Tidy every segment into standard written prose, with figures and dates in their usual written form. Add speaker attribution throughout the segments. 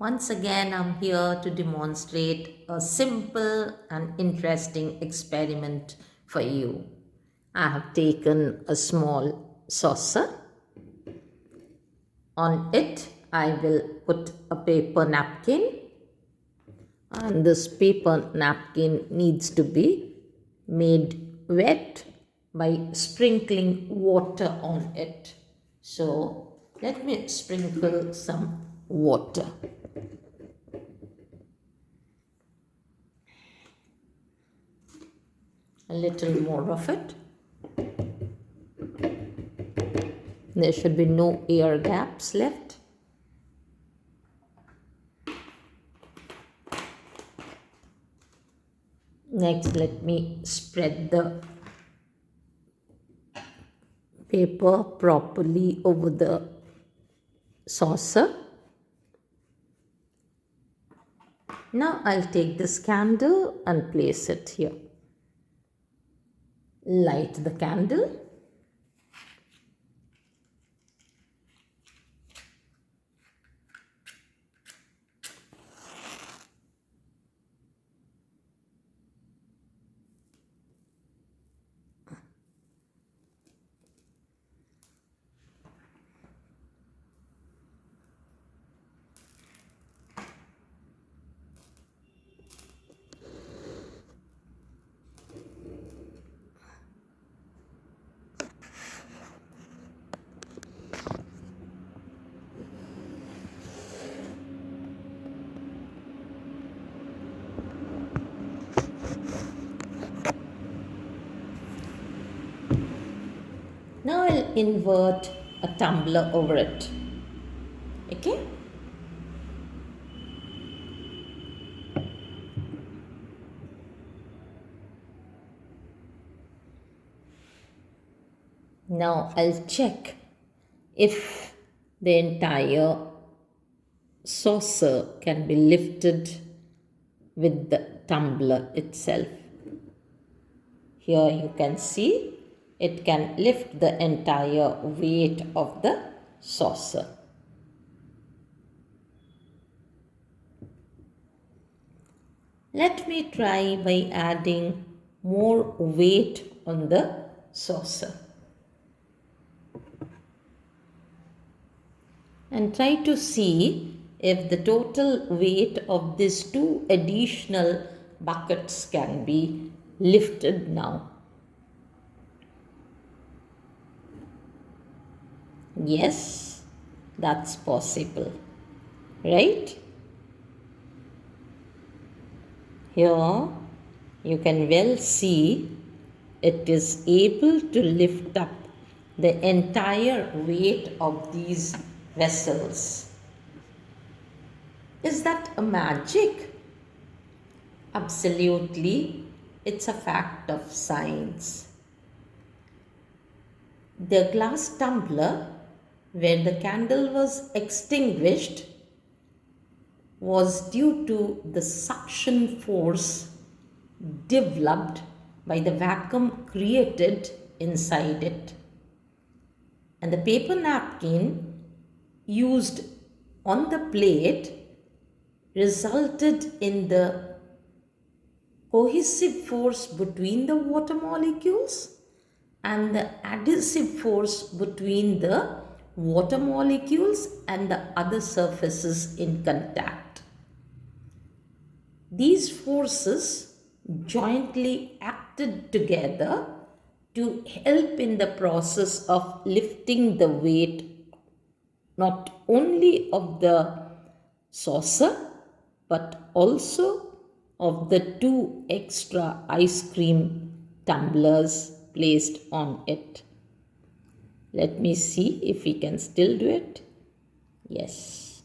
Speaker 1: Once again, I'm here to demonstrate a simple and interesting experiment for you. I have taken a small saucer. On it, I will put a paper napkin, and this paper napkin needs to be made wet by sprinkling water on it. So, let me sprinkle some water. A little more of it. There should be no air gaps left. Next, let me spread the paper properly over the saucer. Now I'll take this candle and place it here. Light the candle. Now I'll invert a tumbler over it. Okay? Now I'll check if the entire saucer can be lifted with the tumbler itself. Here you can see it can lift the entire weight of the saucer. Let me try by adding more weight on the saucer. And try to see if the total weight of these two additional buckets can be lifted now. Yes, that's possible, right? Here you can well see it is able to lift up the entire weight of these vessels. Is that a magic? Absolutely, it's a fact of science. The glass tumbler, where the candle was extinguished, was due to the suction force developed by the vacuum created inside it. And the paper napkin used on the plate resulted in the cohesive force between the water molecules and the adhesive force between the water molecules and the other surfaces in contact. These forces jointly acted together to help in the process of lifting the weight not only of the saucer but also of the two extra ice cream tumblers placed on it. Let me see if we can still do it. Yes.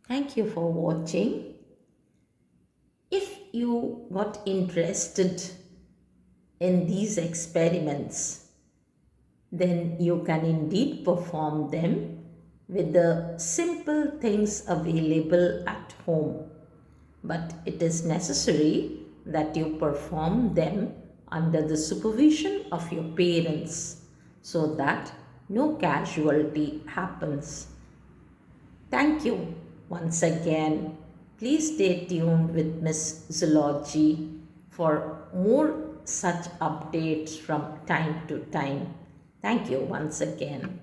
Speaker 1: Thank you for watching. If you got interested in these experiments, then you can indeed perform them with the simple things available at home. But it is necessary that you perform them under the supervision of your parents so that no casualty happens. Thank you once again. Please stay tuned with Miss Zoology for more such updates from time to time. Thank you once again.